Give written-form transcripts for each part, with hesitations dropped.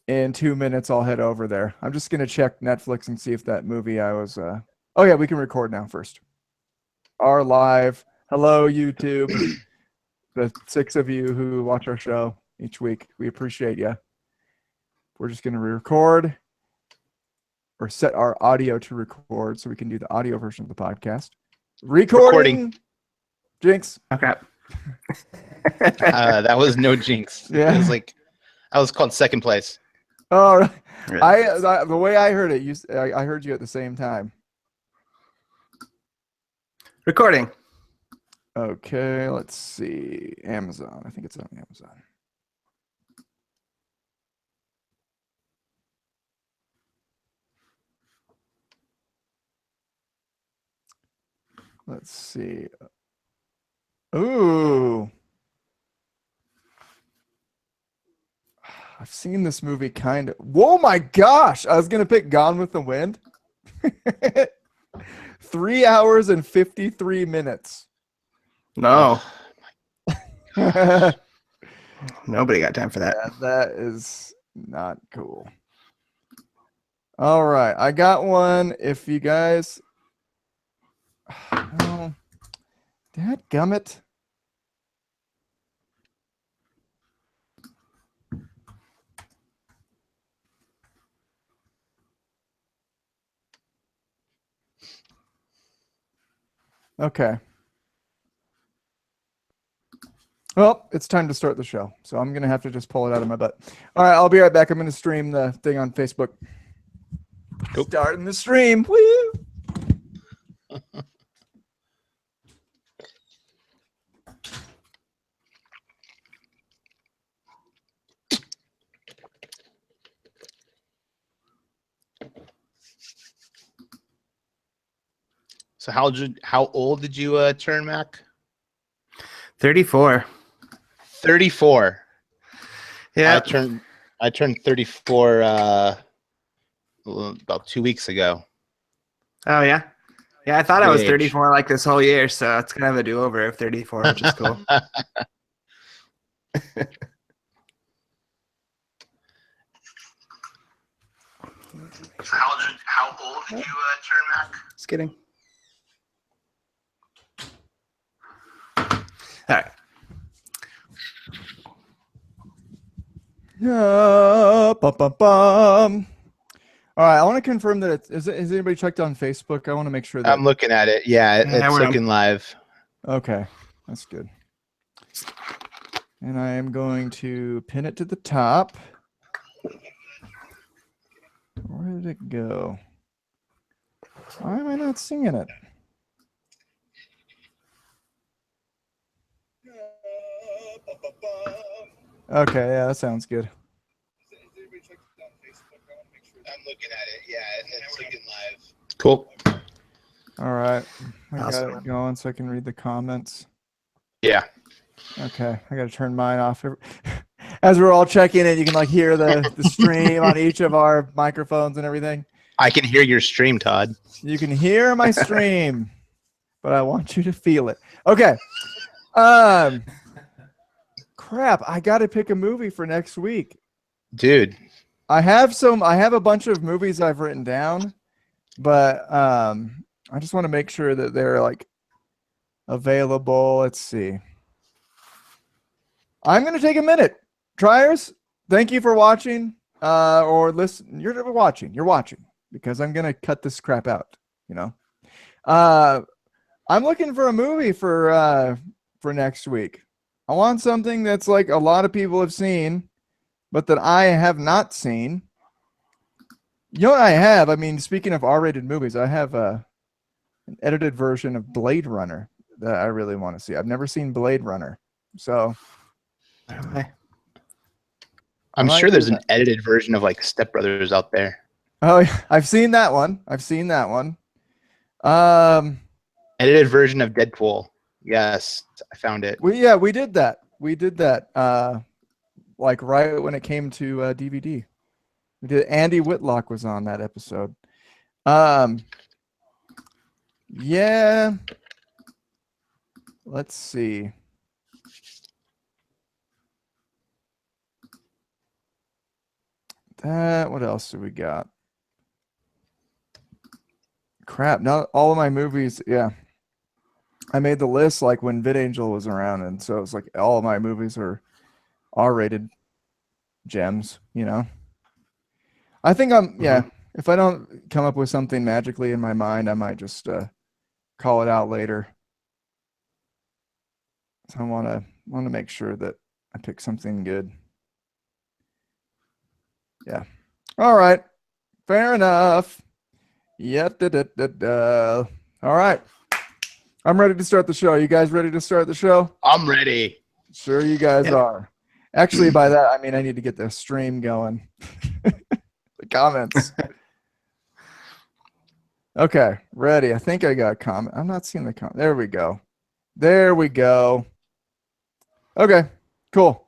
in 2 minutes, I'll head over there. I'm just gonna check Netflix and see if that movie I was. Oh yeah, we can record now first. Our live. Hello, YouTube. The 6 of you who watch our show each week, we appreciate you. We're just gonna record or set our audio to record so we can do the audio version of the podcast. Recording. Jinx. Okay. That was no jinx. Yeah. It was like I was called second place. Oh, the way I heard it, I heard you at the same time. Recording. Okay, let's see. Amazon. I think it's on Amazon. Let's see. Ooh. I've seen this movie kind of. Whoa, my gosh. I was going to pick Gone with the Wind. 3 hours and 53 minutes. No. Nobody got time for that. Yeah, that is not cool. All right. I got one. If you guys. Oh, dadgummit. Okay. Well, it's time to start the show. So I'm going to have to just pull it out of my butt. All right, I'll be right back. I'm going to stream the thing on Facebook. Cool. Starting the stream. Woo! So how old did you turn, Mac? 34. 34. Yeah. I turned 34 about 2 weeks ago. Oh yeah. Yeah, I thought I Good was age. 34 like this whole year, so it's kind of a do-over of 34, which is cool. How old did you turn, Mac? Just kidding. All right. Bum, bum, bum. All right, I want to confirm that it's. Has anybody checked on Facebook? I want to make sure that. I'm looking at it. Yeah, it's we're looking live. Okay, that's good. And I am going to pin it to the top. Where did it go? Why am I not seeing it? Okay, yeah, that sounds good. I'm looking at it. Yeah, it's looking live. Cool. All right, I Awesome. got it going so I can read the comments. Yeah. Okay, I got to turn mine off. As we're all checking it, you can like hear the stream on each of our microphones and everything. I can hear your stream, Todd. You can hear my stream, but I want you to feel it. Okay. Crap, I got to pick a movie for next week. Dude. I have a bunch of movies I've written down, but I just want to make sure that they're like available. Let's see. I'm going to take a minute. Triers, thank you for watching or listen. You're watching because I'm going to cut this crap out, you know. I'm looking for a movie for next week. I want something that's like a lot of people have seen, but that I have not seen. You know what I have? I mean, speaking of R-rated movies, I have an edited version of Blade Runner that I really want to see. I've never seen Blade Runner, so I'm might sure do there's an that. edited version of like Step Brothers out there. Oh, yeah, I've seen that one. Edited version of Deadpool. Yes, I found it. We did that. We did that. Like right when it came to DVD. We did. Andy Whitlock was on that episode. Yeah. Let's see. that. What else do we got? Crap! Not all of my movies. Yeah, I made the list like when VidAngel was around, and so it's like all of my movies are R-rated gems. You know. I think I'm. Yeah. If I don't come up with something magically in my mind, I might just call it out later. So I want to make sure that I pick something good. Yeah. All right. Fair enough. Yeah. All right. I'm ready to start the show. You guys ready to start the show? I'm ready. Sure you guys are. Actually, by that, I mean I need to get the stream going. The comments. Okay, ready. I think I got a comment. I'm not seeing the comment. There we go. There we go. Okay, cool.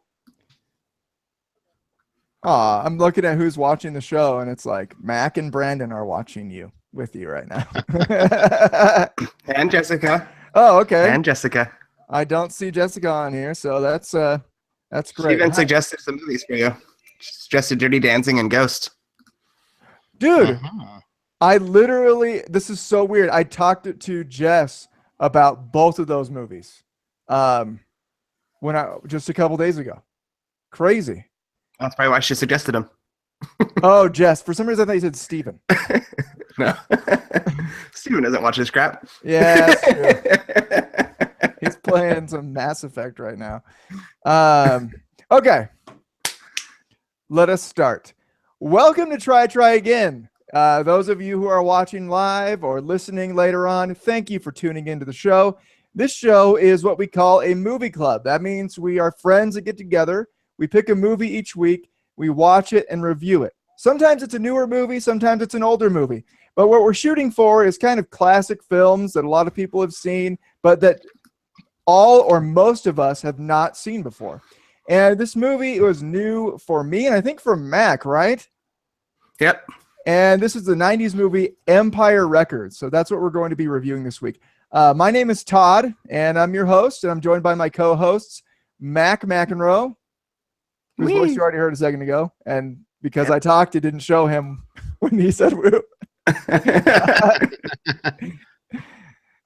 I'm looking at who's watching the show, and it's like Mac and Brandon are watching you with you right now. And Jessica. Oh, okay. And Jessica. I don't see Jessica on here, so that's She great. even suggested some movies for you. She suggested Dirty Dancing and Ghost. Dude, Uh-huh. I literally, this is so weird. I talked to Jess about both of those movies just a couple days ago. Crazy. That's probably why she suggested them. Oh, Jess. For some reason, I thought you said Steven. No. Steven doesn't watch this crap. Yeah, that's true. He's playing some Mass Effect right now. Okay. Let us start. Welcome to Try Again. Those of you who are watching live or listening later on, thank you for tuning into the show. This show is what we call a movie club. That means we are friends that get together. We pick a movie each week. We watch it and review it. Sometimes it's a newer movie. Sometimes it's an older movie. But what we're shooting for is kind of classic films that a lot of people have seen, but that all or most of us have not seen before. And this movie was new for me, and I think for Mac, right? Yep. And this is the 90s movie Empire Records. So that's what we're going to be reviewing this week. My name is Todd, and I'm your host, and I'm joined by my co-hosts, Mac McEnroe, whose voice you already heard a second ago. And because I talked, it didn't show him when he said woo.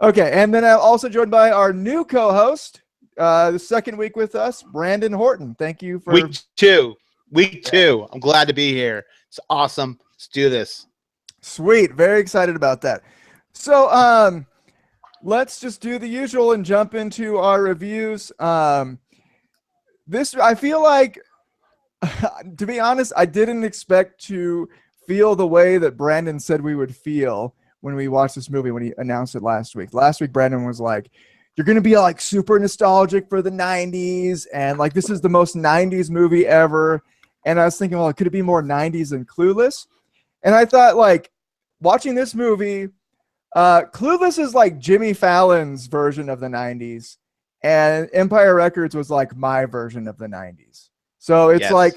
Okay, and then I'm also joined by our new co-host, the second week with us, Brandon Horton. Thank you for Week two. I'm glad to be here. It's awesome. Let's do this. Sweet. Very excited about that. So let's just do the usual and jump into our reviews. This, I feel like, to be honest, I didn't expect to feel the way that Brandon said we would feel when we watched this movie when he announced it last week. Last week, Brandon was like, you're going to be like super nostalgic for the 90s, and like this is the most 90s movie ever. And I was thinking, well, could it be more 90s than Clueless? And I thought, like, watching this movie, Clueless is like Jimmy Fallon's version of the 90s, and Empire Records was like my version of the 90s. So it's like,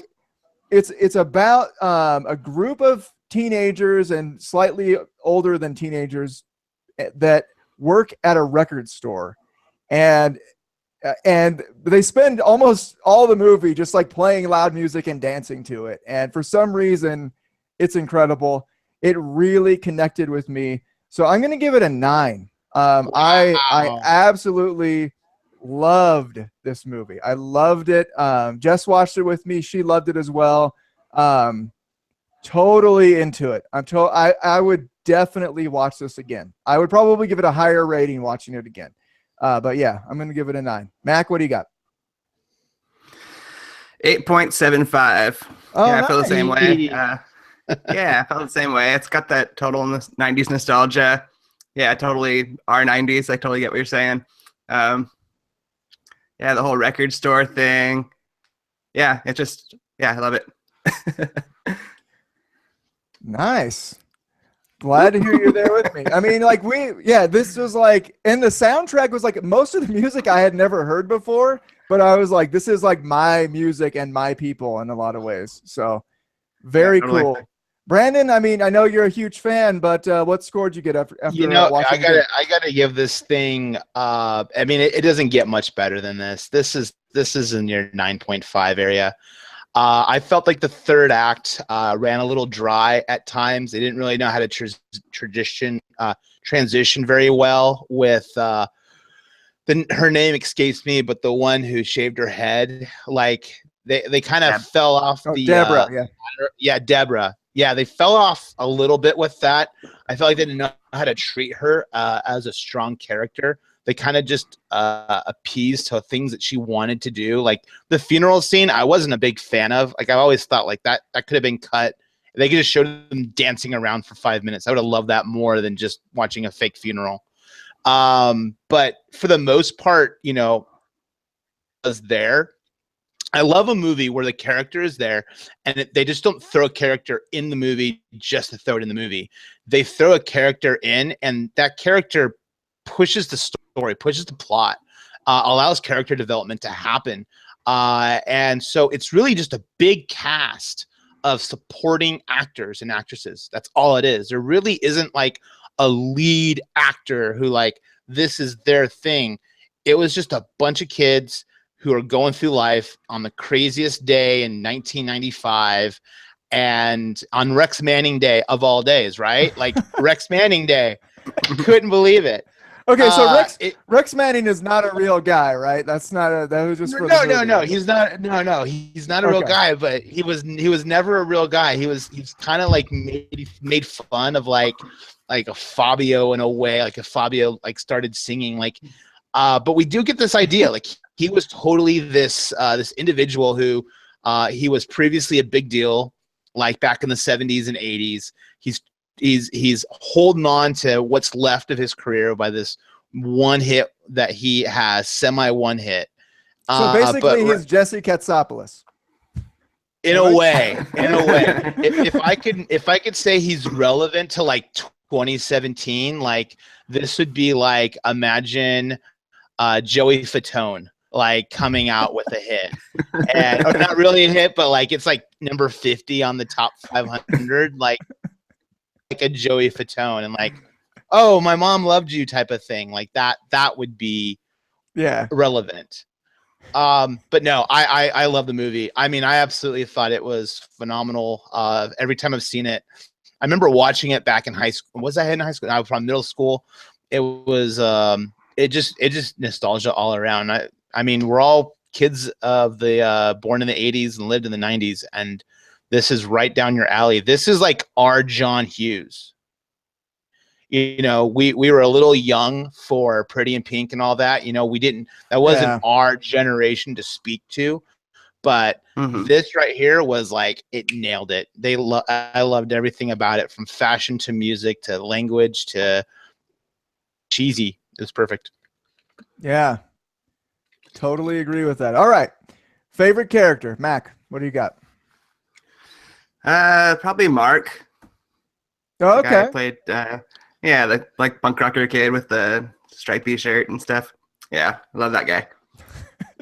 it's about a group of teenagers and slightly older than teenagers that work at a record store, and they spend almost all the movie just like playing loud music and dancing to it. And for some reason, it's incredible. It really connected with me. So I'm going to give it a 9. I absolutely loved this movie. I loved it. Jess watched it with me. She loved it as well. Totally into it. I would definitely watch this again. I would probably give it a higher rating watching it again. But yeah, I'm going to give it a 9. Mac, what do you got? 8.75. Oh, yeah, I feel the same way. nice. Yeah, I felt the same way. It's got that total 90s nostalgia. Yeah, totally our 90s. I totally get what you're saying. Yeah, the whole record store thing. Yeah, it just, yeah, I love it. Nice. Glad to hear you're there with me. I mean, like this was like, and the soundtrack was like most of the music I had never heard before, but I was like, this is like my music and my people in a lot of ways. So very cool. Brandon, I mean, I know you're a huge fan, but what score did you get after watching it? I gotta give this thing. I mean, it doesn't get much better than this. This is in your 9.5 area. I felt like the third act ran a little dry at times. They didn't really know how to transition very well with her name escapes me, but the one who shaved her head. Like they kind of fell off Deborah. Deborah. Yeah, they fell off a little bit with that. I felt like they didn't know how to treat her as a strong character. They kind of just appeased to things that she wanted to do. Like the funeral scene, I wasn't a big fan of. Like I always thought like that could have been cut. They could just show them dancing around for 5 minutes. I would have loved that more than just watching a fake funeral. But for the most part, you know, was there. I love a movie where the character is there and they just don't throw a character in the movie just to throw it in the movie. They throw a character in and that character pushes the story, pushes the plot, allows character development to happen. And so it's really just a big cast of supporting actors and actresses. That's all it is. There really isn't like a lead actor who like, this is their thing. It was just a bunch of kids who are going through life on the craziest day in 1995 and on Rex Manning Day of all days, right? Like Rex Manning Day. Couldn't believe it. Okay, so Rex Manning is not a real guy, right? That was just for the movie. No, he's not. No, he's not a real guy. But he was never a real guy. He's kind of like made fun of like a Fabio in a way, like if Fabio like started singing like. But we do get this idea, like he was totally this individual who he was previously a big deal, like back in the 70s and 80s. He's holding on to what's left of his career by this one hit that he has, semi one hit. So basically, he's Jesse Katsopoulos. In a way. If I could say he's relevant to like 2017, like this would be like imagine Joey Fatone like coming out with a hit, and not really a hit, but like it's like number 50 on the top 500, like a Joey Fatone, and like, oh, my mom loved you type of thing, like that would be relevant. But no, I love the movie. I mean, I absolutely thought it was phenomenal. Every time I've seen it, I remember watching it back in high school. Was I in high school? I was from middle school. It was it just nostalgia all around. I mean, we're all kids of the born in the 80s and lived in the 90s, and this is right down your alley. This is like our John Hughes. You know, we were a little young for Pretty in Pink and all that. You know, that wasn't our generation to speak to, but this right here was like, it nailed it. I loved everything about it, from fashion to music to language to cheesy. It was perfect. Yeah, totally agree with that. All right, favorite character, Mac. What do you got? Probably Mark. Oh, the guy okay. who played, the like punk rocker kid with the stripy shirt and stuff. Yeah, I love that guy.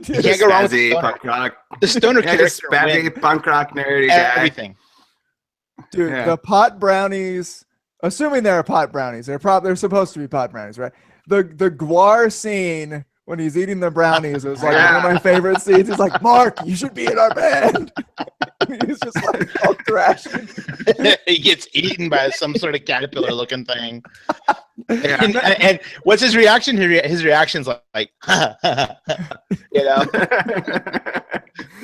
You can't go wrong with the stoner. Punk rock. The stoner Just character spazzy punk rock nerdy guy. everything. Dude, the pot brownies, assuming they're pot brownies, they're supposed to be pot brownies, right? The Guar scene when he's eating the brownies was like one of my favorite scenes. He's like, Mark, you should be in our band. He's just like all thrashing. He gets eaten by some sort of caterpillar looking thing. And what's his reaction? His reaction's like you know.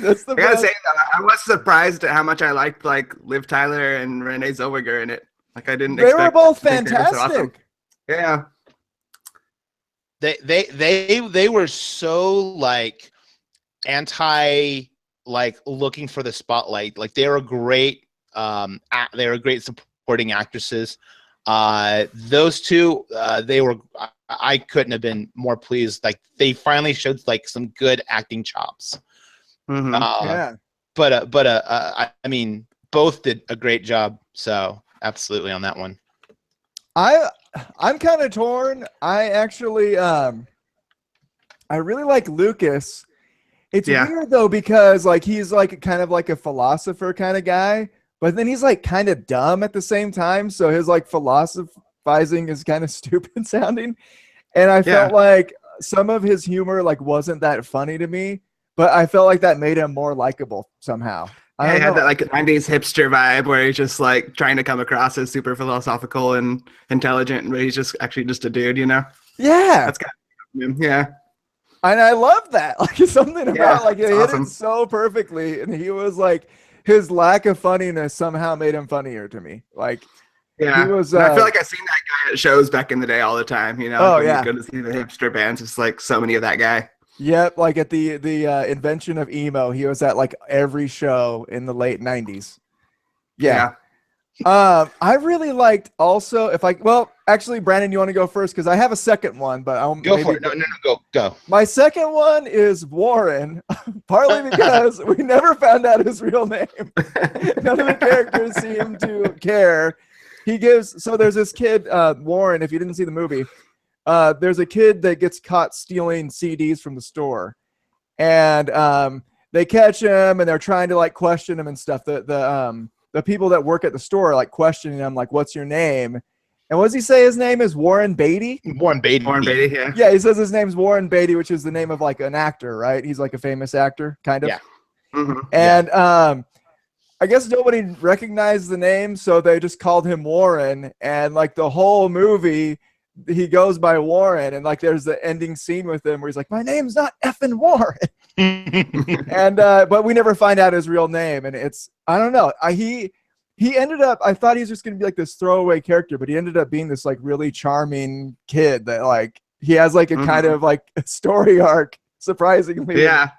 That's the I gotta say, I was surprised at how much I liked like Liv Tyler and Renee Zellweger in it. Like I didn't. They were both think they were so fantastic. awesome. Yeah. They were so like anti, like looking for the spotlight. Like they were great. They were great supporting actresses. Those two, I couldn't have been more pleased. Like they finally showed like some good acting chops. Yeah. But I mean, both did a great job. So absolutely on that one. I'm kind of torn. I actually I really like Lucas. It's weird though, because like he's like kind of like a philosopher kind of guy, but then he's like kind of dumb at the same time. So his like philosophizing is kind of stupid sounding. And I felt like some of his humor like wasn't that funny to me, but I felt like that made him more likable somehow. I Yeah, don't he had know. that like 90s hipster vibe where he's just like trying to come across as super philosophical and intelligent, but he's just actually just a dude, you know? Yeah. That's kind of him. Yeah. And I love that. Like something about Yeah, like it it's hit awesome. it so perfectly. And he was like his lack of funniness somehow made him funnier to me. Like Yeah. he was And I feel like I've seen that guy at shows back in the day all the time, you know? Oh, Like when yeah. you go to see the hipster bands, it's like so many of that guy. Yep, like at the invention of emo, he was at like every show in the late 90s. Yeah. I really liked also if I well, actually Brandon, you want to go first because I have a second one, but I'll Go maybe for it. No, go. My second one is Warren, partly because we never found out his real name. None of the characters seem to care. He gives so there's this kid, Warren, if you didn't see the movie, there's a kid that gets caught stealing CDs from the store. And they catch him and they're trying to like question him and stuff. The people that work at the store are like questioning him, like, what's your name? And what does he say his name is? Warren Beatty? Warren Beatty. Warren Beatty, yeah. Yeah, he says his name's Warren Beatty, which is the name of like an actor, right? He's like a famous actor, kind of. Yeah. Mm-hmm. And I guess nobody recognized the name, so they just called him Warren. And like the whole movie, he goes by Warren, and like there's the ending scene with him where he's like, "My name's not effing Warren," and but we never find out his real name, and it's I don't know. He ended up. I thought he was just gonna be like this throwaway character, but he ended up being this like really charming kid that like he has like a kind of like a story arc, surprisingly. Yeah.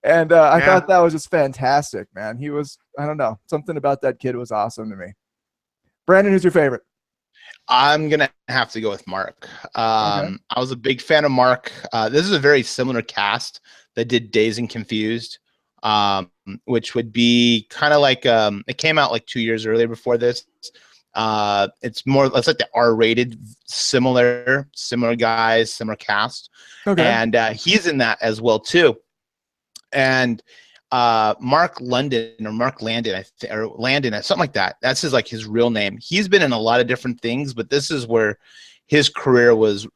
And I thought that was just fantastic, man. He was I don't know something about that kid was awesome to me. Brandon, who's your favorite? I'm gonna have to go with Mark. I was a big fan of Mark. This is a very similar cast that did Dazed and Confused, which would be kind of like it came out like 2 years earlier before this. It's like the R-rated, similar guys, similar cast, and he's in that as well too. And Mark Landon, something like that. That's his real name. He's been in a lot of different things, but this is where his career was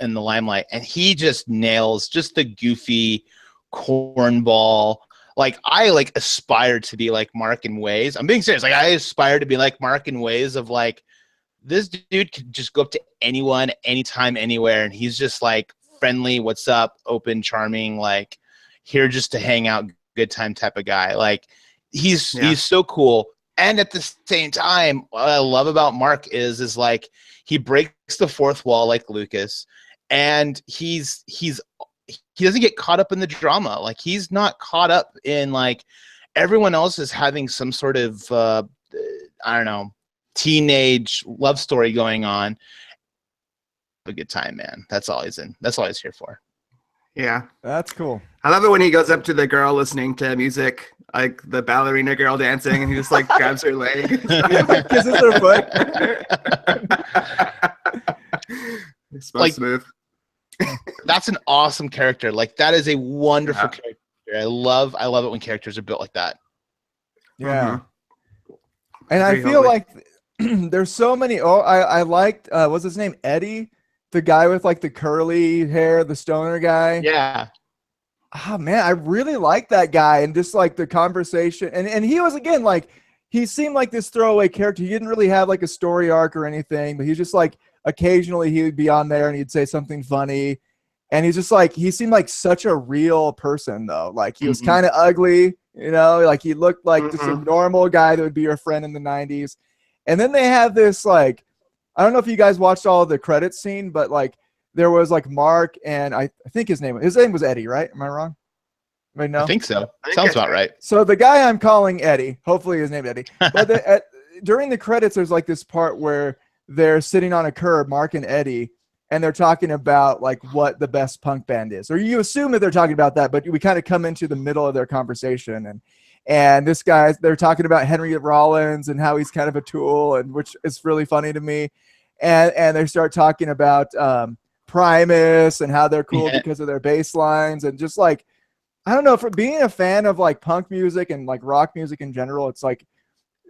in the limelight, and he just nails just the goofy cornball. Like I aspire to be like Mark in ways. I'm being serious. Like I aspire to be like Mark in ways of like this dude could just go up to anyone, anytime, anywhere, and he's just like friendly, what's up, open, charming, like here just to hang out, good time type of guy. Like he's so cool. And at the same time, what I love about Mark is like he breaks the fourth wall like Lucas, and he doesn't get caught up in the drama. Like he's not caught up in like everyone else is having some sort of I don't know, teenage love story going on. A good time, man. That's all he's in. That's all he's here for. Yeah. That's cool. I love it when he goes up to the girl listening to music, like the ballerina girl dancing, and he just like grabs her leg. Kisses her foot. It's Like- smooth. That's an awesome character. Like that is a wonderful character. I love it when characters are built like that. Yeah. Mhm. And I Pretty feel lovely. like there's so many. Oh, I liked, what's his name? Eddie, the guy with like the curly hair, the stoner guy. Yeah. Oh man, I really like that guy and just like the conversation. And he was again like he seemed like this throwaway character. He didn't really have like a story arc or anything, but he's just like occasionally he would be on there and he'd say something funny. And he's just like he seemed like such a real person though. Like he was kind of ugly, you know, like he looked like just a normal guy that would be your friend in the 90s. And then they have this like I don't know if you guys watched all of the credits scene, but like there was like Mark and I think his name was Eddie, right? Am I wrong? Right now? I think so. think Sounds that's about right. So the guy I'm calling Eddie, hopefully his name Eddie, but during the credits, there's like this part where they're sitting on a curb, Mark and Eddie, and they're talking about like what the best punk band is, or you assume that they're talking about that, but we kind of come into the middle of their conversation and this guy, they're talking about Henry Rollins and how he's kind of a tool, and which is really funny to me. And they start talking about Primus and how they're cool because of their bass lines and just like, I don't know, for being a fan of like punk music and like rock music in general, it's like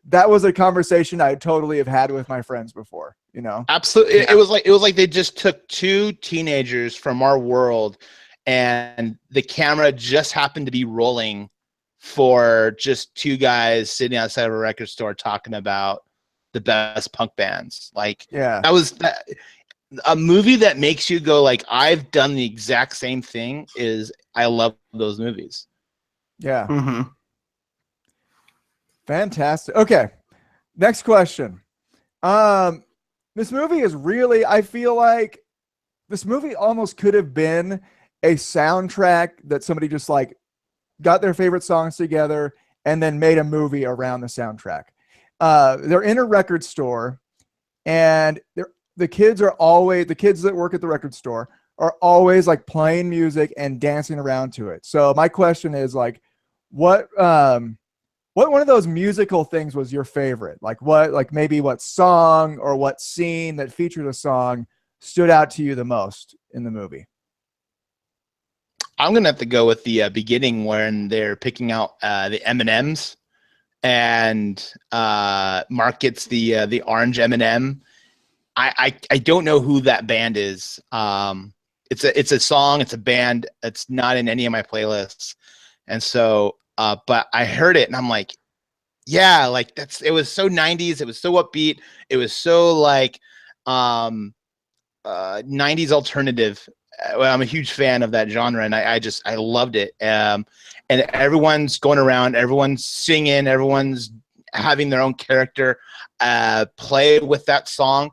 that was a conversation I totally have had with my friends before, you know? Absolutely. It was like they just took two teenagers from our world and the camera just happened to be rolling for just two guys sitting outside of a record store talking about the best punk bands. Like Yeah. that was a movie that makes you go like, I've done the exact same thing. I love those movies. Yeah. Mm-hmm. Fantastic. Okay. Next question. This movie is really, I feel like this movie almost could have been a soundtrack that somebody just like got their favorite songs together and then made a movie around the soundtrack. They're in a record store, and the kids that work at the record store are always like playing music and dancing around to it. So my question is like, what one of those musical things was your favorite? Like maybe what song or what scene that featured a song stood out to you the most in the movie? I'm gonna have to go with the beginning when they're picking out the M&Ms, and Mark gets the orange M&M. I don't know who that band is. It's a song. It's a band. It's not in any of my playlists, and so but I heard it and I'm like, yeah, like it was so 90s. It was so upbeat. It was so like 90s alternative. Well, I'm a huge fan of that genre, and I loved it. And everyone's going around, everyone's singing, everyone's having their own character play with that song,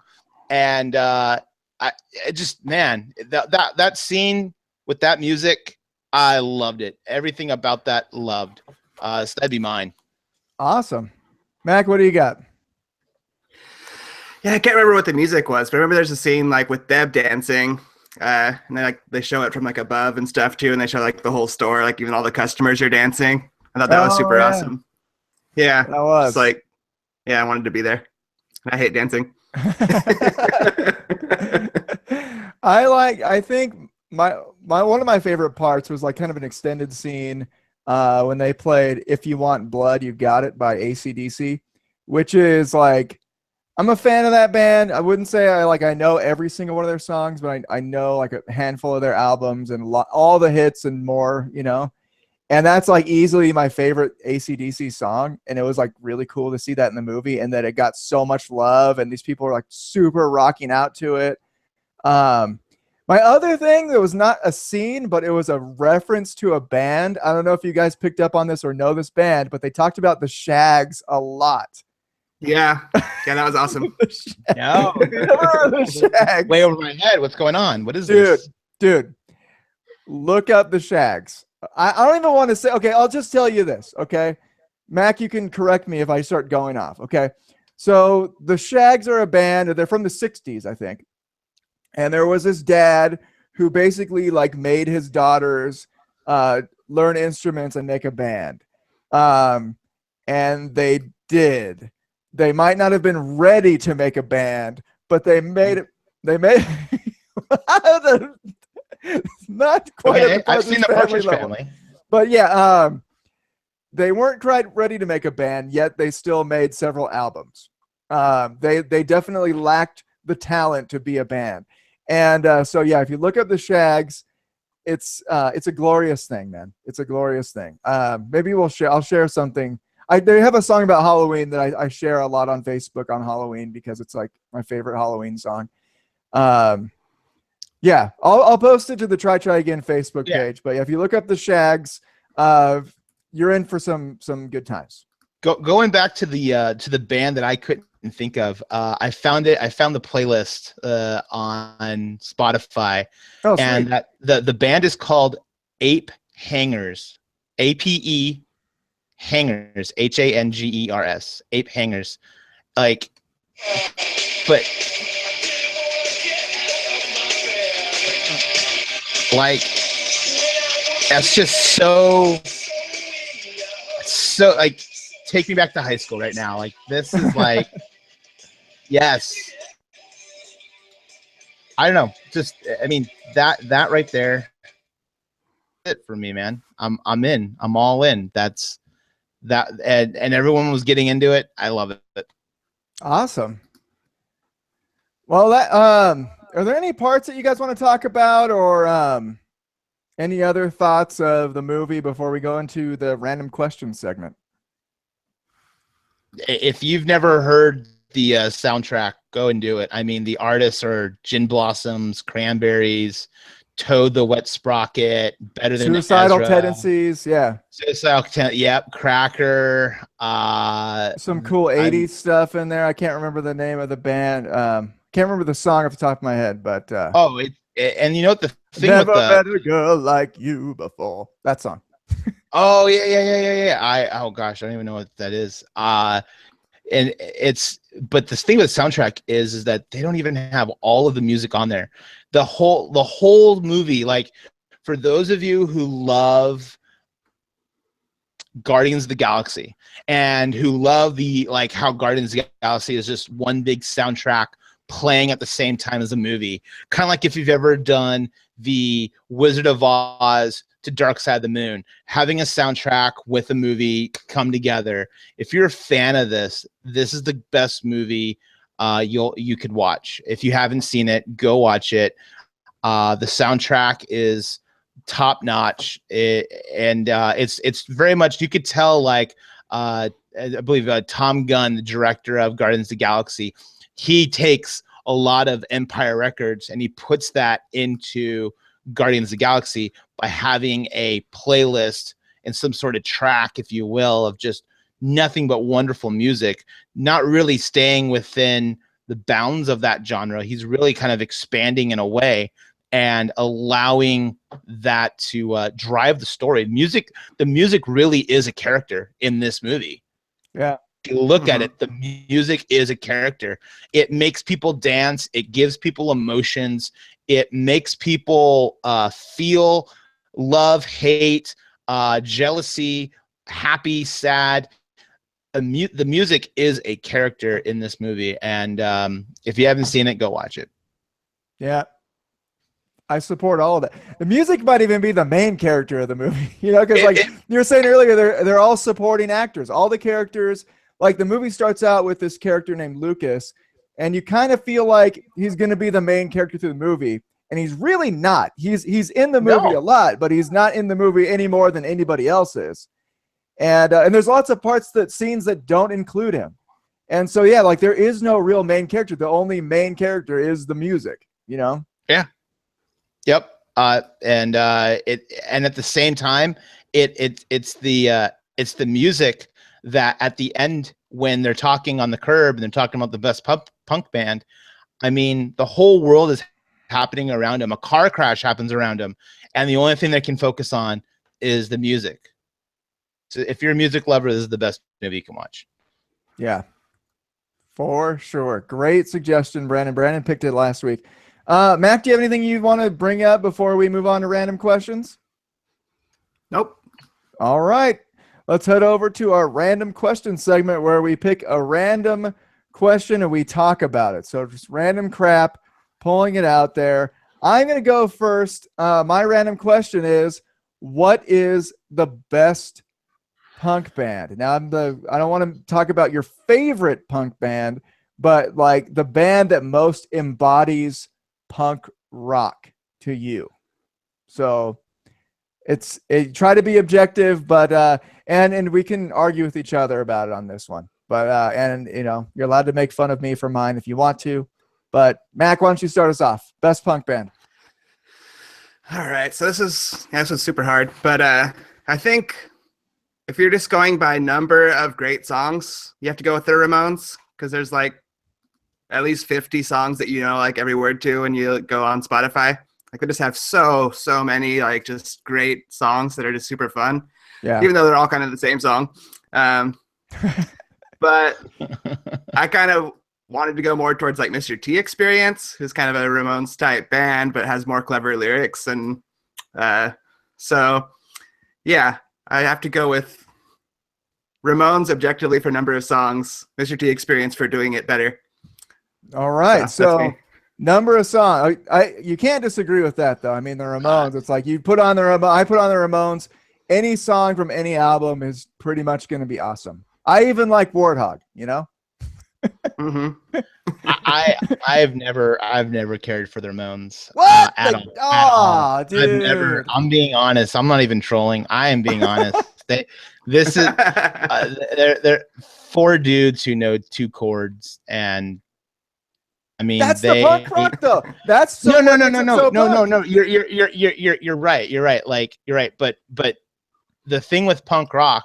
and that scene with that music, I loved it. Everything about that, loved. So that'd be mine. Awesome. Mac, what do you got? Yeah, I can't remember what the music was, but I remember there's a scene like with Deb dancing, and they show it from like above and stuff too, and they show like the whole store, like even all the customers are dancing. I thought that was super awesome. Yeah, that was just like, yeah, I wanted to be there. I hate dancing. I think my one of my favorite parts was like kind of an extended scene when they played "If You Want Blood, You Got It" by AC/DC, which is like, I'm a fan of that band. I wouldn't say I know every single one of their songs, but I know like a handful of their albums and all the hits and more, you know. And that's like easily my favorite AC/DC song. And it was like really cool to see that in the movie, and that it got so much love, and these people are like super rocking out to it. My other thing that was not a scene, but it was a reference to a band. I don't know if you guys picked up on this or know this band, but they talked about the Shags a lot. Yeah, that was awesome. No, the Shags. Way over my head. What's going on? What is this? Dude, look up the Shags. I don't even want to say. Okay, I'll just tell you this. Okay, Mac, you can correct me if I start going off. Okay, so the Shags are a band. They're from the '60s, I think. And there was this dad who basically like made his daughters learn instruments and make a band. And they did. They might not have been ready to make a band, but they made it. They made not quite. Okay, I've seen the Partridge Family. But yeah, they weren't quite ready to make a band yet. They still made several albums. They definitely lacked the talent to be a band. And so yeah, if you look up the Shags, it's a glorious thing, man. It's a glorious thing. Maybe I'll share something. They have a song about Halloween that I share a lot on Facebook on Halloween because it's like my favorite Halloween song. Yeah, I'll post it to the Try Again Facebook page. But yeah, if you look up the Shags, you're in for some good times. Going back to the band that I couldn't think of, I found the playlist on Spotify, and that the band is called Ape Hangers, APE Hangers, HANGERS, Ape Hangers, like, but like that's just so like. Take me back to high school right now. Like, this is like, yes. I don't know. Just, I mean, that right there, it for me, man. I'm in. I'm all in. That's that, and everyone was getting into it. I love it. Awesome. Well, that are there any parts that you guys want to talk about, or Any other thoughts of the movie before we go into the random question segment? If you've never heard the soundtrack, go and do it. I mean, the artists are Gin Blossoms, Cranberries, Toad the Wet Sprocket, Better Than Suicidal Ezra, Tendencies, yeah. Yep, Cracker. Some cool 80s stuff in there. I can't remember the name of the band. Can't remember the song off the top of my head, but and you know what the thing never with met a girl like you before. That song. Oh yeah. Oh gosh, I don't even know what that is. And but the thing with the soundtrack is that they don't even have all of the music on there. The whole movie, like for those of you who love Guardians of the Galaxy and who love how Guardians of the Galaxy is just one big soundtrack playing at the same time as the movie, kind of like if you've ever done the Wizard of Oz to Dark Side of the Moon, having a soundtrack with a movie come together. If you're a fan of this is the best movie you could watch. If you haven't seen it, go watch it. The soundtrack is top notch, and it's very much, you could tell, like I believe Tom Gunn, the director of Guardians of the Galaxy, he takes a lot of Empire Records and he puts that into Guardians of the Galaxy by having a playlist and some sort of track, if you will, of just nothing but wonderful music, not really staying within the bounds of that genre. He's really kind of expanding in a way and allowing that to drive the story. The music really is a character in this movie. Yeah. If you look at it, the music is a character. It makes people dance. It gives people emotions. It makes people feel love, hate, jealousy, happy, sad. The music is a character in this movie. And if you haven't seen it, go watch it. Yeah. I support all of that. The music might even be the main character of the movie, because like you were saying earlier, they're all supporting actors. All the characters, like the movie starts out with this character named Lucas, and you kind of feel like he's going to be the main character through the movie, and he's really not. He's in the movie a lot, but he's not in the movie any more than anybody else is. And there's lots of scenes that don't include him. And so, yeah, like there is no real main character. The only main character is the music, Yeah. Yep. And at the same time, it's the music that at the end, when they're talking on the curb and they're talking about the best punk band, I mean, the whole world is happening around him. A car crash happens around him, and the only thing they can focus on is the music. So if you're a music lover, this is the best movie you can watch. Yeah, for sure. Great suggestion, Brandon. Brandon picked it last week. Mac, do you have anything you want to bring up before we move on to random questions? Nope. All right. Let's head over to our random question segment where we pick a random question and we talk about it. So just random crap, pulling it out there. I'm going to go first. My random question is, what is the best punk band? Now, I don't want to talk about your favorite punk band, but like the band that most embodies punk rock to you. So try to be objective, but and we can argue with each other about it on this one. But you're allowed to make fun of me for mine if you want to. But Mac, why don't you start us off? Best punk band. All right. So this one's super hard, but I think if you're just going by number of great songs, you have to go with the Ramones, because there's like at least 50 songs that like every word to when you go on Spotify. Like they just have so many like just great songs that are just super fun. Yeah. Even though they're all kind of the same song. But I kind of wanted to go more towards like Mr. T Experience, who's kind of a Ramones type band, but has more clever lyrics. And so, yeah, I have to go with Ramones objectively for number of songs, Mr. T Experience for doing it better. All right. So number of songs. You can't disagree with that, though. I mean, the Ramones, it's like I put on the Ramones. Any song from any album is pretty much going to be awesome. I even like Warthog, Mm-hmm. I've never cared for the Ramones What? at Like, all. At all. dude. I'm being honest. I'm not even trolling. I am being honest. This is they're four dudes who know two chords, and I mean That's the punk rock, though. That's so no. punk. You're right. You're right. Like you're right. But the thing with punk rock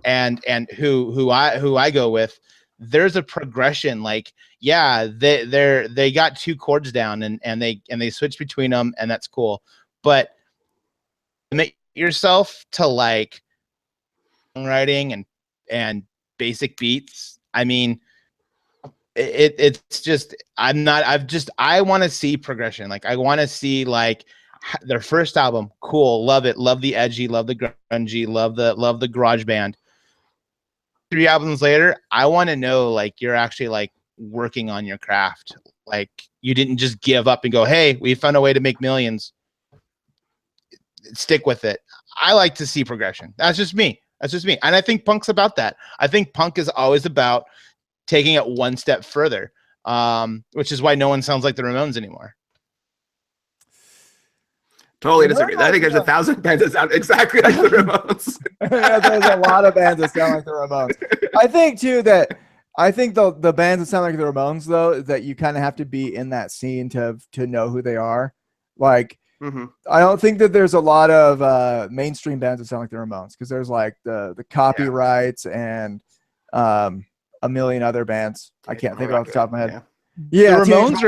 and who I go with, there's a progression. Like yeah, they got two chords down and they switch between them, and that's cool. But commit yourself to like songwriting and basic beats. I mean, it's just I want to see progression. Like I want to see like their first album, cool, love it, love the edgy, love the grungy, love the garage band. 3 albums later, I want to know like you're actually like working on your craft. Like you didn't just give up and go, hey, we found a way to make millions. Stick with it. I like to see progression. That's just me. And I think punk's about that. I think punk is always about taking it one step further, which is why no one sounds like the Ramones anymore. Totally disagree. I think there's 1,000 bands that sound exactly like the Ramones. Yeah, there's a lot of bands that sound like the Ramones. I think too that the bands that sound like the Ramones though, that you kind of have to be in that scene to know who they are. Like I don't think that there's a lot of mainstream bands that sound like the Ramones, because there's like the Copyrights and a million other bands. I can't think off the top of my head. Yeah, the Ramones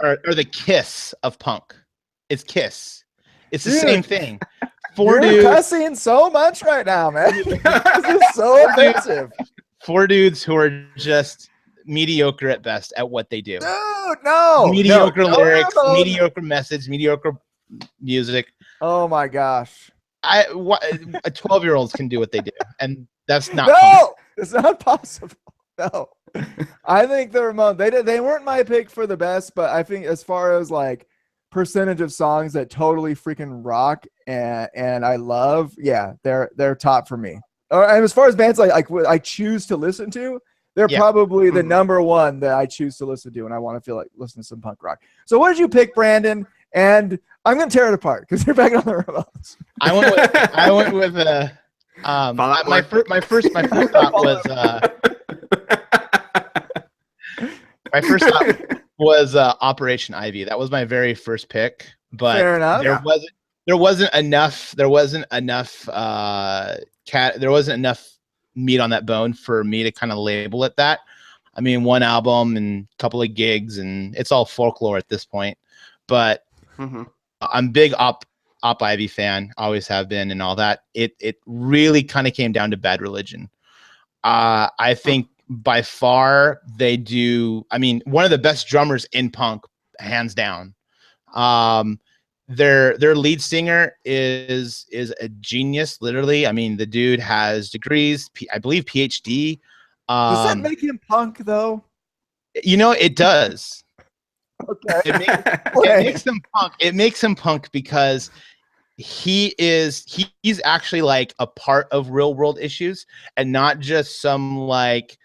are the Kiss of punk. It's Kiss. It's the same thing. You're cussing so much right now, man. This is so offensive. 4 dudes who are just mediocre at best at what they do. Dude, no. Mediocre lyrics, mediocre message, mediocre music. Oh my gosh. A 12-year-olds can do what they do, and that's not. No, it's not possible. No, I think the Ramones. They weren't my pick for the best, but I think as far as like percentage of songs that totally freaking rock and I love, yeah, they're top for me. And as far as bands like I choose to listen to, they're probably the number one that I choose to listen to, and I want to feel like listen to some punk rock. So what did you pick, Brandon? And I'm gonna tear it apart because you're back on the Ramones. I went with my first thought was Operation Ivy. That was my very first pick, but fair enough. There wasn't enough meat on that bone for me to kind of label it that. I mean, 1 album and a couple of gigs, and it's all folklore at this point. But I'm big Op Ivy fan, always have been, and all that. It really kind of came down to Bad Religion. I think by far they do. I mean, one of the best drummers in punk, hands down. Their lead singer is a genius, literally. I mean, the dude has degrees, I believe PhD. Does that make him punk though? You know, it does. Okay. It makes him punk. It makes him punk because he's actually like a part of real world issues and not just some like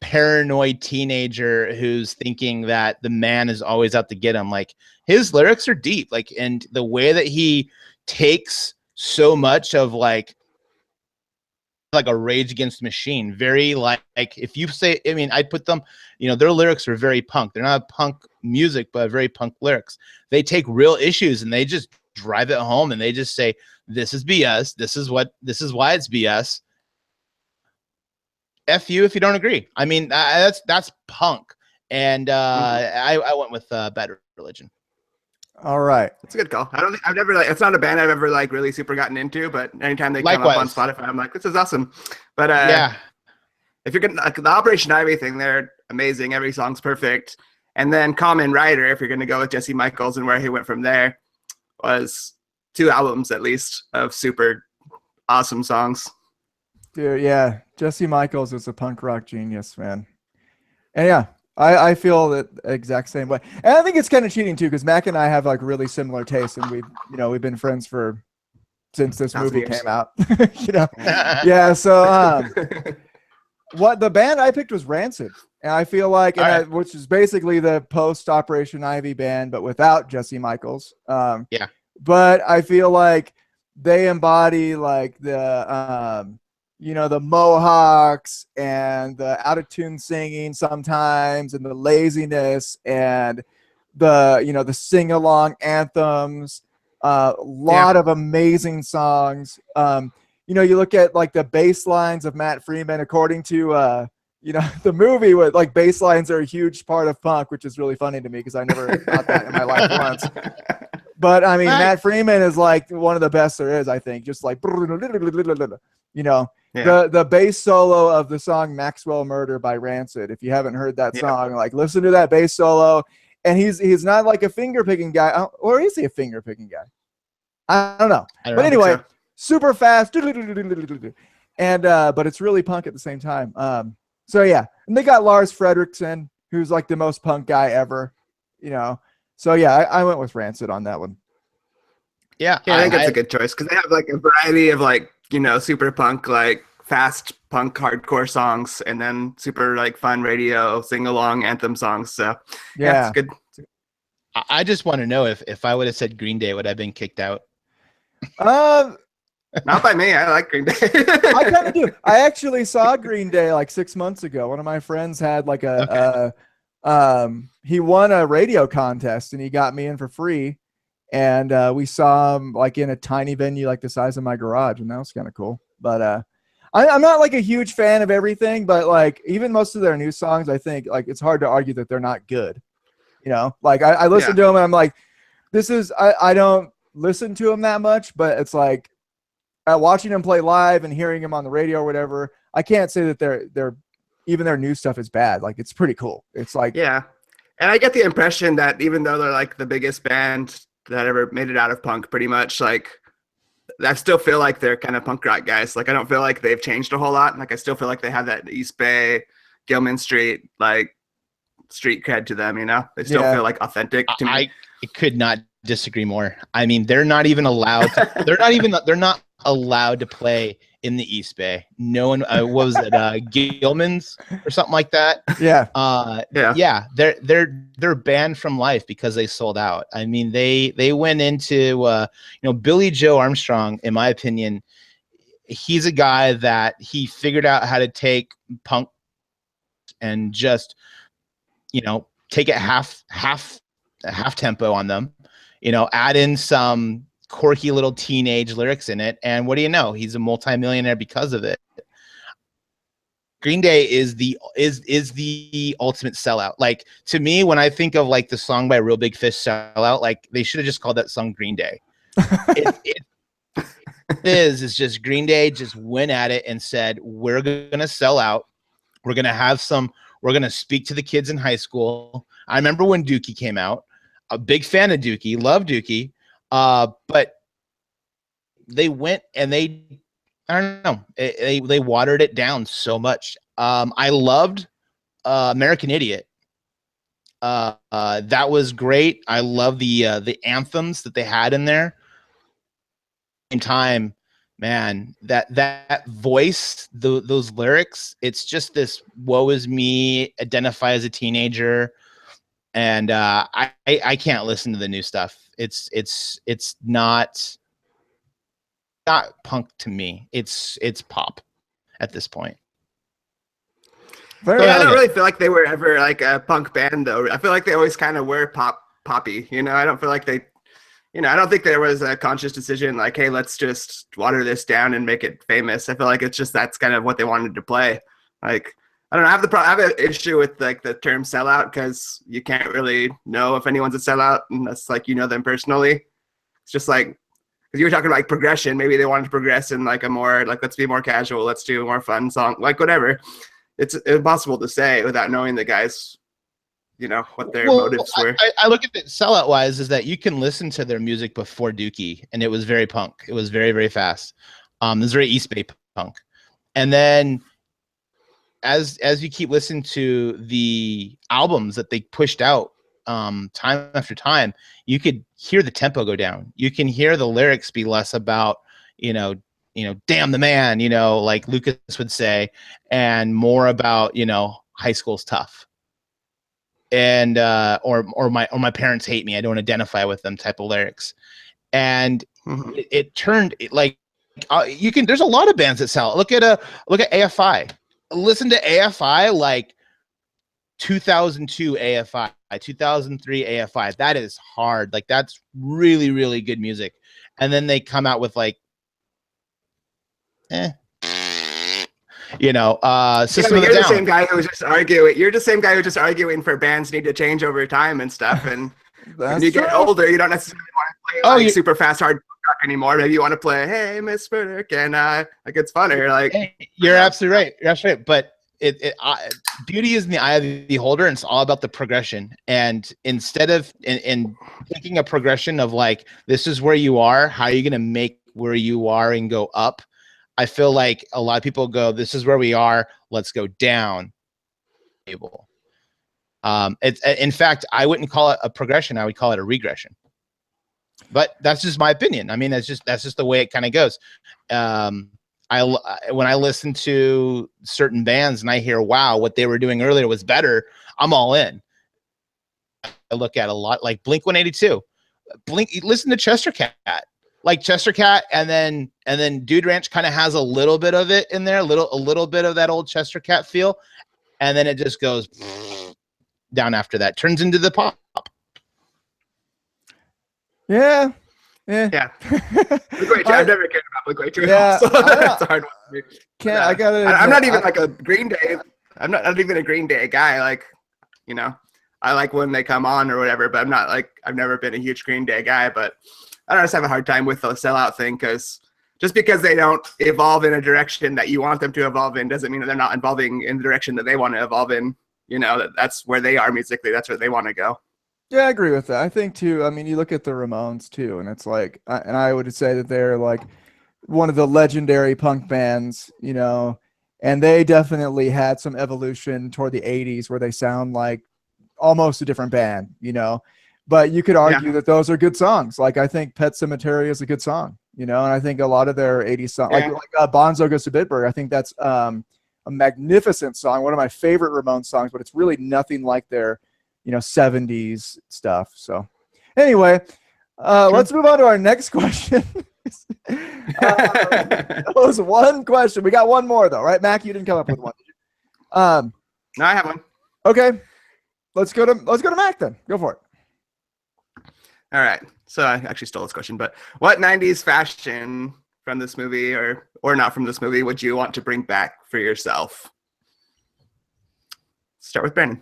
paranoid teenager who's thinking that the man is always out to get him. Like his lyrics are deep, like, and the way that he takes so much of like a Rage Against the Machine, very like if you say, I mean, I put them, you know, their lyrics are very punk. They're not punk music, but very punk lyrics. They take real issues and they just drive it home, and they just say, this is BS. This is why it's BS. F you if you don't agree. I mean, that's punk. And I went with Bad Religion. All right, it's a good call. I've never it's not a band I've ever like really super gotten into, but anytime they come up on Spotify, I'm like, this is awesome. But yeah, if you're gonna the Operation Ivy thing, they're amazing. Every song's perfect. And then Common Rider, if you're gonna go with Jesse Michaels and where he went from there, was 2 albums at least of super awesome songs. Dude, yeah, Jesse Michaels is a punk rock genius, man. And yeah, I feel that exact same way. And I think it's kind of cheating too, because Mac and I have like really similar tastes, and we've been friends since this movie came out. Yeah. So what the band I picked was Rancid, And I feel like, All right. which is basically the post Operation Ivy band, but without Jesse Michaels. Yeah. But I feel like they embody like the mohawks and the out of tune singing sometimes, and the laziness, and the sing along anthems. A lot of amazing songs. You look at like the bass lines of Matt Freeman, according to the movie, with like bass lines are a huge part of punk, which is really funny to me because I never thought that in my life once. But I mean, Right. Matt Freeman is like one of the best there is, I think. Just like, Yeah. the bass solo of the song Maxwell Murder by Rancid. If you haven't heard that Yeah. song, like listen to that bass solo. And he's not like a finger picking guy, or is he a finger picking guy? I don't know. I don't But know. anyway, so. super fast, and but it's really punk at the same time. So yeah, and they got Lars Fredriksson, who's like the most punk guy ever. So yeah, I went with Rancid on that one. Yeah, Yeah, I think it's a good choice because they have like a variety of like super punk, like fast punk hardcore songs, and then super like fun radio sing along anthem songs. So Yeah. it's good. I just want to know if I would have said Green Day, would I have been kicked out? Not by me. I like Green Day. I kind of do. I actually saw Green Day like 6 months ago. One of my friends had like he won a radio contest and he got me in for free. And we saw him like in a tiny venue like the size of my garage, and that was kind of cool. But I'm not like a huge fan of everything, but like even most of their new songs, I think like it's hard to argue that they're not good. Like I listen to them and I'm like, I don't listen to them that much, but it's like watching them play live and hearing them on the radio or whatever, I can't say that they're even their new stuff is bad. Like it's pretty cool. It's like, yeah. And I get the impression that even though they're like the biggest band that ever made it out of punk, pretty much, like I still feel like they're kind of punk rock guys. Like I don't feel like they've changed a whole lot. Like I still feel like they have that East Bay, Gilman Street, like street cred to them. They still feel like authentic to me. I could not disagree more. I mean, they're not even allowed. They're not allowed to play in the East Bay. No one. What was it? Gilman's or something like that. Yeah. Yeah. They're banned from life because they sold out. I mean, they went into Billy Joe Armstrong, in my opinion, he's a guy that he figured out how to take punk and just take it half tempo on them, add in some quirky little teenage lyrics in it, and what do you know, he's a multimillionaire because of it. Green Day is the ultimate sellout. Like, to me, when I think of like the song by Real Big Fish, Sellout, like they should have just called that song Green Day. It is just Green Day just went at it and said, we're gonna sell out, we're gonna speak to the kids in high school. I remember when Dookie came out, a big fan of Dookie, love Dookie, but they went and I don't know, they watered it down so much. I loved American Idiot. That was great. I love the anthems that they had in there. In time, man, that voice, those lyrics, it's just this woe is me, identify as a teenager. And I can't listen to the new stuff. It's not punk to me. It's pop at this point. Very I don't good. really feel like they were ever like a punk band though. I feel like they always kind of were poppy. I don't feel like they, I don't think there was a conscious decision like, hey, let's just water this down and make it famous. I feel like it's just that's kind of what they wanted to play. Like, I don't know. I have an issue with like the term sellout because you can't really know if anyone's a sellout unless like you know them personally. It's just like, because you were talking like progression. Maybe they wanted to progress in like a more like, let's be more casual, let's do a more fun song, like whatever. It's impossible to say without knowing the guys, what their motives were. I look at it sellout wise is that you can listen to their music before Dookie, and it was very punk. It was very, very fast. It was very East Bay punk. And then as you keep listening to the albums that they pushed out time after time, you could hear the tempo go down. You can hear the lyrics be less about, damn the man, like Lucas would say, and more about, high school's tough, and or my parents hate me, I don't identify with them type of lyrics. And it turned like you can. There's a lot of bands that sell. Look at AFI. Listen to AFI like 2002 AFI, 2003 AFI. That is hard. Like that's really, really good music. And then they come out with like, System of a You're the Down. same guy who was just arguing. You're the same guy who's just arguing for bands need to change over time and stuff. And when you get older, you don't necessarily want to play super fast hard rock anymore. Maybe you want to play, hey, Miss Burdick, and like it's funner. Like you're absolutely right. You're absolutely right. But beauty is in the eye of the beholder, and it's all about the progression. And instead of in thinking a progression of like, this is where you are, how are you going to make where you are and go up? I feel like a lot of people go, this is where we are, let's go down. It's in fact, I wouldn't call it a progression, I would call it a regression. But that's just my opinion. I mean, that's just the way it kind of goes. When I listen to certain bands and I hear, wow, what they were doing earlier was better, I'm all in. I look at a lot like Blink-182. Listen to Chester Cat. Like Chester Cat, and then Dude Ranch kind of has a little bit of it in there, a little bit of that old Chester Cat feel, and then it just goes down after that. Turns into the pop. Yeah. I've never cared about Blink-182 Yeah, so that's a hard one for me. I'm not even like a Green Day. I'm not even a Green Day guy. Like, I like when they come on or whatever, but I'm not like, I've never been a huge Green Day guy, but I just have a hard time with the sellout thing, because just because they don't evolve in a direction that you want them to evolve in doesn't mean that they're not evolving in the direction that they want to evolve in. That's where they are musically. That's where they want to go. Yeah, I agree with that. I think too, I mean, you look at the Ramones too, and it's like, and I would say that they're like one of the legendary punk bands, and they definitely had some evolution toward the 80s where they sound like almost a different band, But you could argue that those are good songs. Like I think Pet Sematary is a good song, and I think a lot of their 80s songs, like Bonzo Goes to Bitburg, I think that's a magnificent song, one of my favorite Ramones songs, but it's really nothing like their, 70s stuff. So anyway, let's move on to our next question. That was one question. We got one more though, right? Mac, you didn't come up with one, did you? No, I have one. Okay. Let's go to Mac then. Go for it. All right. So I actually stole this question, but what 90s fashion from this movie or not from this movie would you want to bring back for yourself? Start with Brandon.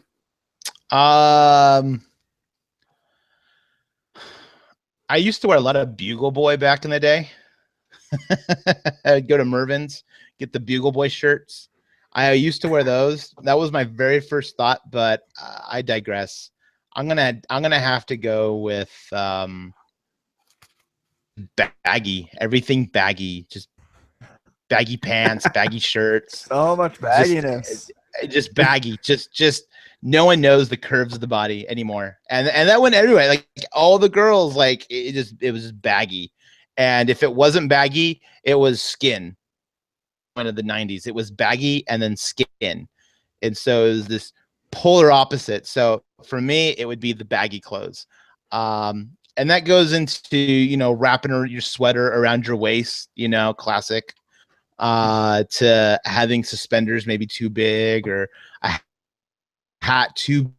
I used to wear a lot of Bugle Boy back in the day. I'd go to Mervyn's, get the Bugle Boy shirts. I used to wear those. That was my very first thought, but I digress. I'm gonna have to go with baggy. Everything baggy. Just baggy pants, baggy shirts. So much bagginess. Just baggy. Just no one knows the curves of the body anymore. And that went everywhere. Like all the girls, like it was just baggy. And if it wasn't baggy, it was skin. One of the 90s, it was baggy and then skin. And so it was this polar opposite. So for me, it would be the baggy clothes. And that goes into, wrapping your sweater around your waist, classic, to having suspenders maybe too big, or a hat too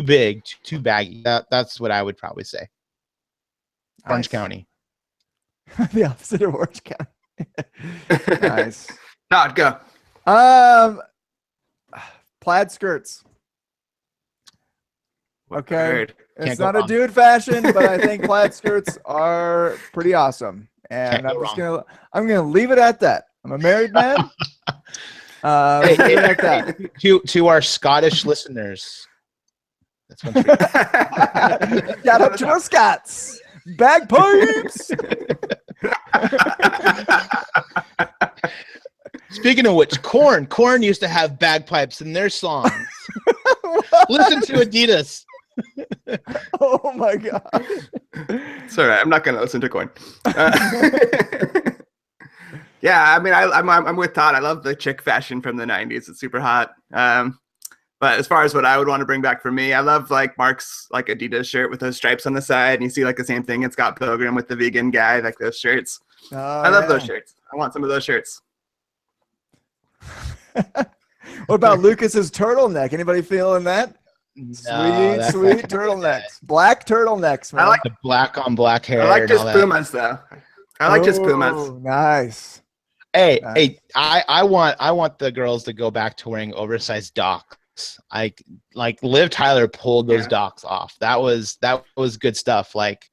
big, too baggy. That's what I would probably say. Orange County. The opposite of Orange County. Nice. Todd, go. Plaid skirts. Okay. Weird. It's not a dude fashion, but I think plaid skirts are pretty awesome. And I'm gonna leave it at that. I'm a married man. To our Scottish listeners. That's one. Shout out to those Scots. Bagpipes. Speaking of which, Korn used to have bagpipes in their songs. Listen to Adidas. Oh my god. It's all right. I'm not going to listen to Korn. Yeah, I mean, I'm with Todd. I love the chick fashion from the '90s. It's super hot. But as far as what I would want to bring back for me, I love like Mark's like Adidas shirt with those stripes on the side, and you see like the same thing in Scott Pilgrim with the vegan guy, like those shirts. Oh, I love those shirts. I want some of those shirts. What about Lucas's turtleneck? Anybody feeling that? No, Sweet turtlenecks. Black turtlenecks, man. I like the black on black hair. I like and all just that. Pumas though. I like just Pumas. Oh, nice. Hey, Nice. hey, I want the girls to go back to wearing oversized docks. Like Liv Tyler pulled those docks off. That was good stuff. Like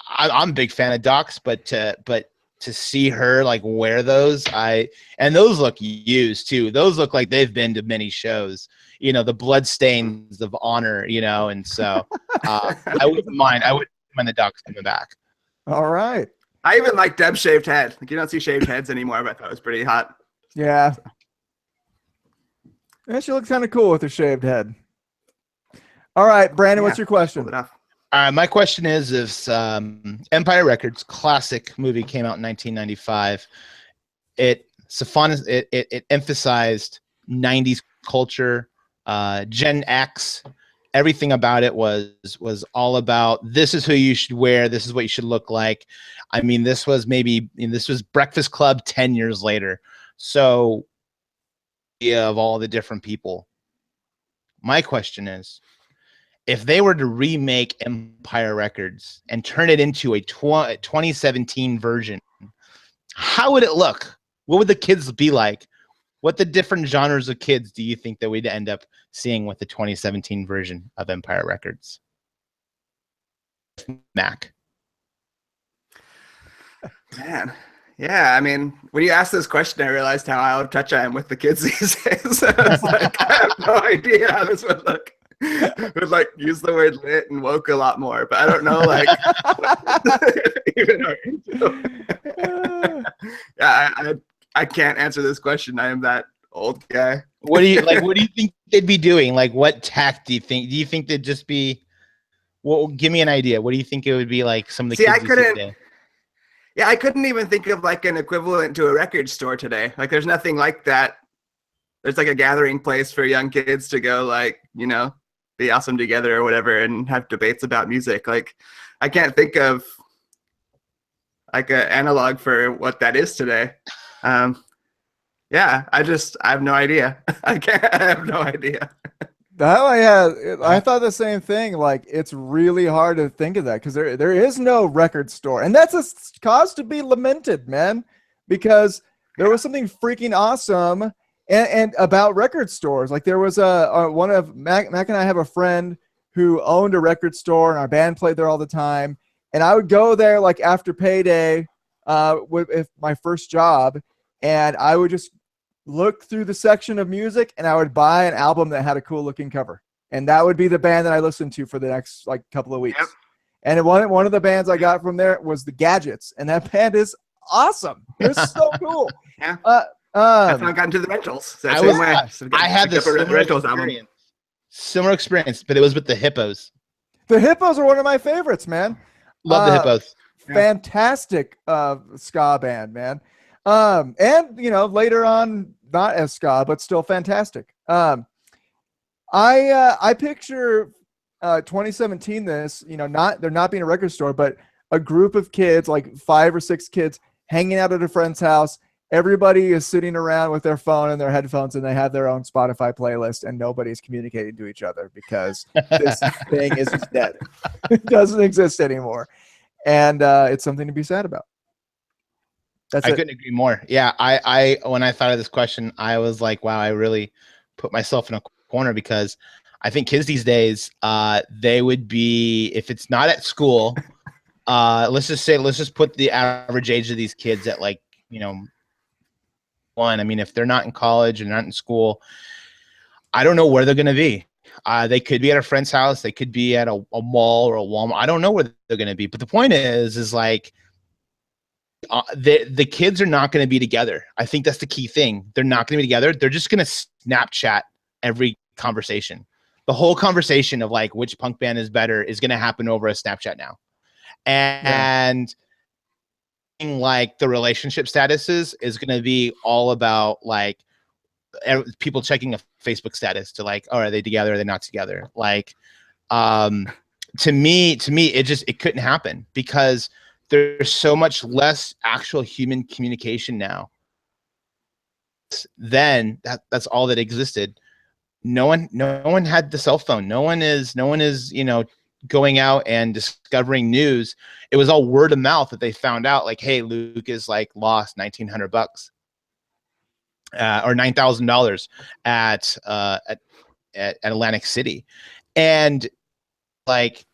I'm a big fan of docks, but to see her like wear those, and those look used too. Those look like they've been to many shows. You know, the blood stains of honor. You know, and so I wouldn't mind. I wouldn't mind the docks coming back. All right. I even like Deb's shaved head. Like you don't see shaved heads anymore, but I thought it was pretty hot. Yeah. Yeah, she looks kind of cool with her shaved head. All right, Brandon, what's your question? Pulled it off. My question is: if Empire Records classic movie came out in 1995, it emphasized 90s culture, Gen X. Everything about it was all about this is who you should wear, this is what you should look like. I mean, this was Breakfast Club 10 years later. So, yeah, of all the different people. My question is, if they were to remake Empire Records and turn it into a 2017 version, how would it look? What would the kids be like? What the different genres of kids do you think that we'd end up seeing with the 2017 version of Empire Records? Mac. Man. Yeah, I mean, when you asked this question, I realized how out of touch I am with the kids these days. So I was like, I have no idea how this would look. Would like use the word lit and woke a lot more, but I don't know, like even our intro. Yeah, I can't answer this question. I am that old guy. What do you like? What do you think they'd be doing? Like, what tack do you think? Do you think they'd just be? Well, give me an idea. What do you think it would be like? Some of the See, kids I couldn't. Yeah, I couldn't even think of like an equivalent to a record store today. Like, there's nothing like that. There's like a gathering place for young kids to go, like, you know, be awesome together or whatever, and have debates about music. Like, I can't think of like an analog for what that is today. Yeah, I have no idea. I have no idea. I thought the same thing. Like, it's really hard to think of that because there is no record store, and that's a cause to be lamented, man. Because there was something freaking awesome and about record stores. Like, there was one of Mac and I have a friend who owned a record store, and our band played there all the time. And I would go there like after payday, with my first job, and I would just look through the section of music and I would buy an album that had a cool looking cover. And that would be the band that I listened to for the next like couple of weeks. Yep. And one of the bands I got from there was the Gadgets. And that band is awesome. They're so cool. Yeah. That's how I got into the Rentals. So I had the similar experience, but it was with the Hippos. The Hippos are one of my favorites, man. Love the Hippos. Fantastic ska band, man. And you know, later on, not as ska, but still fantastic. I picture 2017 this, you know, they're not being a record store, but a group of kids, like 5 or 6 kids, hanging out at a friend's house. Everybody is sitting around with their phone and their headphones, and they have their own Spotify playlist, and nobody's communicating to each other because this thing is just dead. It doesn't exist anymore. And it's something to be sad about. I couldn't agree more. Yeah, I when I thought of this question, I was like, wow, I really put myself in a corner because I think kids these days, they would be, if it's not at school, let's just put the average age of these kids at like, you know, 1. I mean, if they're not in college and not in school, I don't know where they're going to be. They could be at a friend's house. They could be at a mall or a Walmart. I don't know where they're going to be. But the point is like, the kids are not going to be together. I think that's the key thing. They're not going to be together. They're just going to Snapchat every conversation. The whole conversation of like which punk band is better is going to happen over a Snapchat now. And like the relationship statuses is going to be all about like people checking a Facebook status to like, oh, are they together? Are they not together? Like, to me, it couldn't happen because there's so much less actual human communication now. Then that's all that existed. No one had the cell phone. No one is, going out and discovering news. It was all word of mouth that they found out, like, hey, Luke is like lost $1,900 or $9,000 at Atlantic City. And like,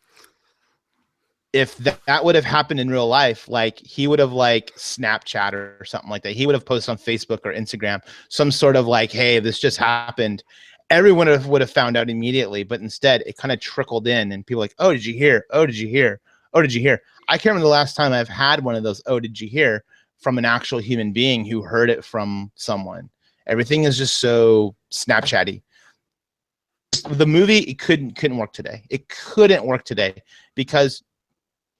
if that would have happened in real life, like he would have like Snapchat or something like that. He would have posted on Facebook or Instagram some sort of like, hey, this just happened. Everyone would have found out immediately, but instead it kind of trickled in and people were like, oh, did you hear? Oh, did you hear? Oh, did you hear? I can't remember the last time I've had one of those, oh, did you hear, from an actual human being who heard it from someone. Everything is just so Snapchatty. The movie, it couldn't work today. It couldn't work today because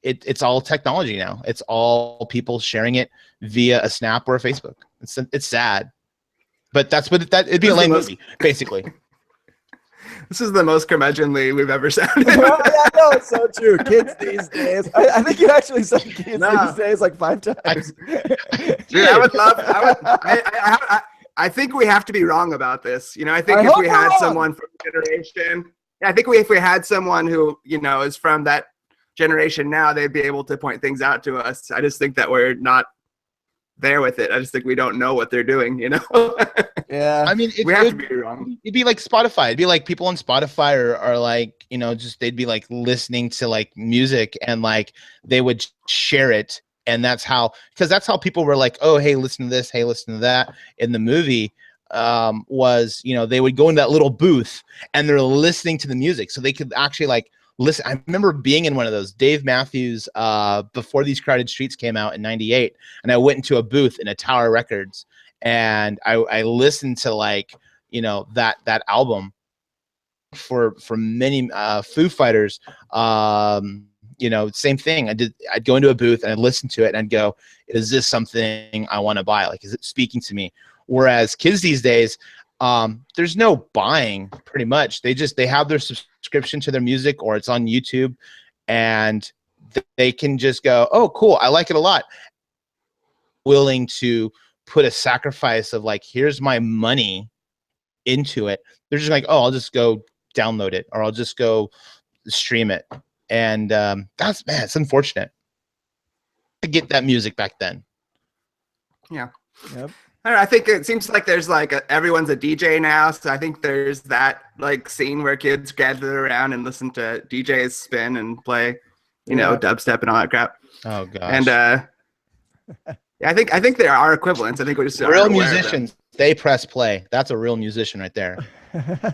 it's all technology now. It's all people sharing it via a Snap or a Facebook. It's sad, but that's what it'd be a lame movie, basically. This is the most curmudgeonly we've ever sounded. Well, yeah, no, it's so true. Kids these days. I think you actually said kids these days like 5 times. Dude, I would love. I think we have to be wrong about this. I think if we had someone from the generation, I think if we had someone who is from that generation now, they'd be able to point things out to us. I just think that we're not there with it. I just think we don't know what they're doing. Yeah. I mean, we have to be wrong. It'd be like Spotify. It'd be like people on Spotify are like, just they'd be like listening to like music and like they would share it. And because that's how people were like, oh, hey, listen to this. Hey, listen to that. In the movie was, they would go in that little booth and they're listening to the music. So they could actually like listen. I remember being in one of those, Dave Matthews, before These Crowded Streets came out in '98. And I went into a booth in a Tower Records and I listened to like, that album for many Foo Fighters. Same thing. I'd go into a booth and I'd listen to it and I'd go, is this something I want to buy? Like, is it speaking to me? Whereas kids these days, there's no buying pretty much. They have their subscription to their music or it's on YouTube and they can just go, oh, cool. I like it a lot. Willing to put a sacrifice of like, here's my money into it. They're just like, oh, I'll just go download it or I'll just go stream it. And it's unfortunate to get that music back then. Yeah. Yep. I don't know, I think it seems like there's like everyone's a DJ now. So I think there's that like scene where kids gather around and listen to DJs spin and play, dubstep and all that crap. Oh gosh. And yeah, I think there are equivalents. I think we just real musicians. They press play. That's a real musician right there.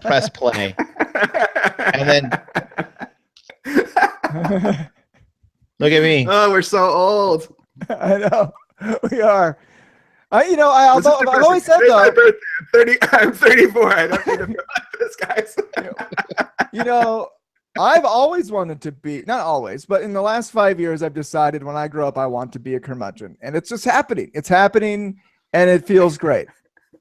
Press play. And then look at me. Oh, we're so old. I know we are. I've always said though. My birthday. I'm 34. I don't need to feel like this, guys. I've always wanted to be, not always, but in the last 5 years, I've decided when I grow up, I want to be a curmudgeon, and it's just happening. It's happening, and it feels great.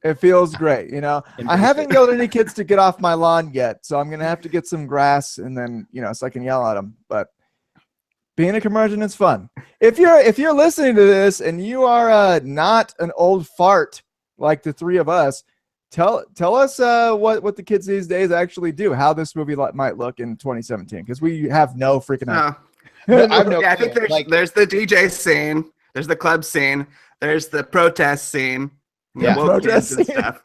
It feels great. I haven't yelled at any kids to get off my lawn yet, so I'm gonna have to get some grass, and then so I can yell at them. But being a curmudgeon is fun. If you're listening to this and you are not an old fart like the three of us, tell us what the kids these days actually do, how this movie might look in 2017, because we have no freaking idea. I think there's the DJ scene, there's the club scene, there's the protest scene, protest scene. And stuff.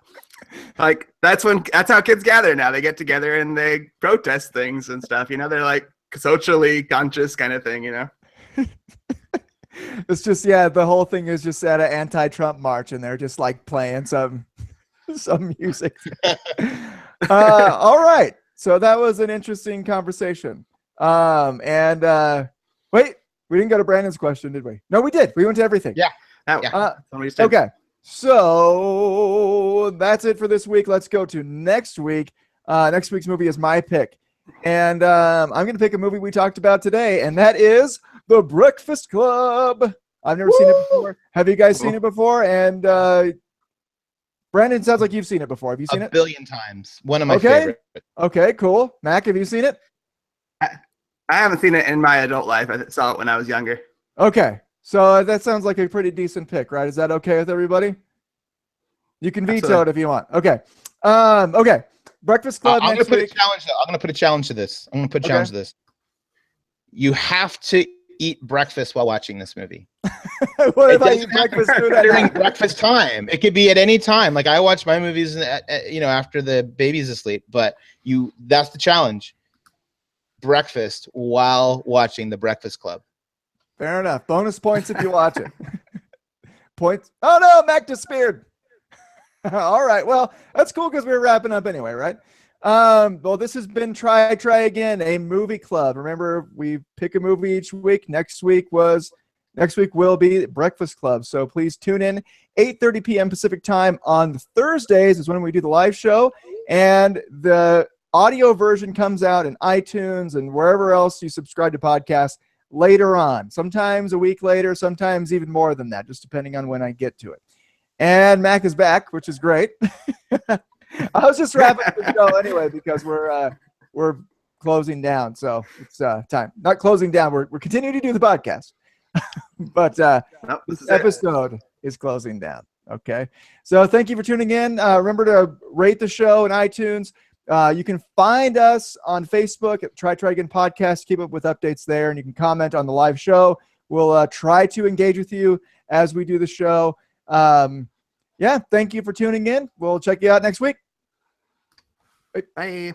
Like that's how kids gather now. They get together and they protest things and stuff. They're like socially conscious kind of thing. It's just the whole thing is just at an anti-Trump march and they're just like playing some music. All right, so that was an interesting conversation. Wait, we didn't go to Brandon's question, did we? No, we did. We went to everything. Okay, so that's it for this week. Let's go to next week. Next week's movie is my pick, and I'm going to pick a movie we talked about today, and that is The Breakfast Club. I've never seen it before. Have you guys seen it before? And Brandon, sounds like you've seen it before. Have you seen A it? billion times. One of my Okay. favorite. Okay, cool. Mac, have you seen it? I haven't seen it in my adult life. I saw it when I was younger. Okay, so that sounds like a pretty decent pick, right? Is that okay with everybody? You can veto Absolutely. it if you want. Okay. Okay. Breakfast Club I'm gonna next put week. a challenge. I'm gonna put a challenge to this. I'm gonna put a Okay. challenge to this. You have to eat breakfast while watching this movie. What It if I doesn't eat breakfast food at During night? breakfast time, it could be at any time. Like I watch my movies, after the baby's asleep. But that's the challenge. Breakfast while watching The Breakfast Club. Fair enough. Bonus points if you watch it. Points. Oh no, Mac disappeared. All right. Well, that's cool because we're wrapping up anyway, right? Well, this has been Try Again, a movie club. Remember, we pick a movie each week. Next week will be Breakfast Club. So please tune in 8:30 p.m. Pacific time on Thursdays is when we do the live show, and the audio version comes out in iTunes and wherever else you subscribe to podcasts later on. Sometimes a week later, sometimes even more than that, just depending on when I get to it. And Mac is back, which is great. I was just wrapping up the show anyway because we're closing down, so it's time. Not closing down. We're continuing to do the podcast, but Nope, this this is it. episode is closing down. Okay, so thank you for tuning in. Remember to rate the show in iTunes. You can find us on Facebook at Try Again Podcast. Keep up with updates there, and you can comment on the live show. We'll try to engage with you as we do the show. Yeah, thank you for tuning in. We'll check you out next week. Bye.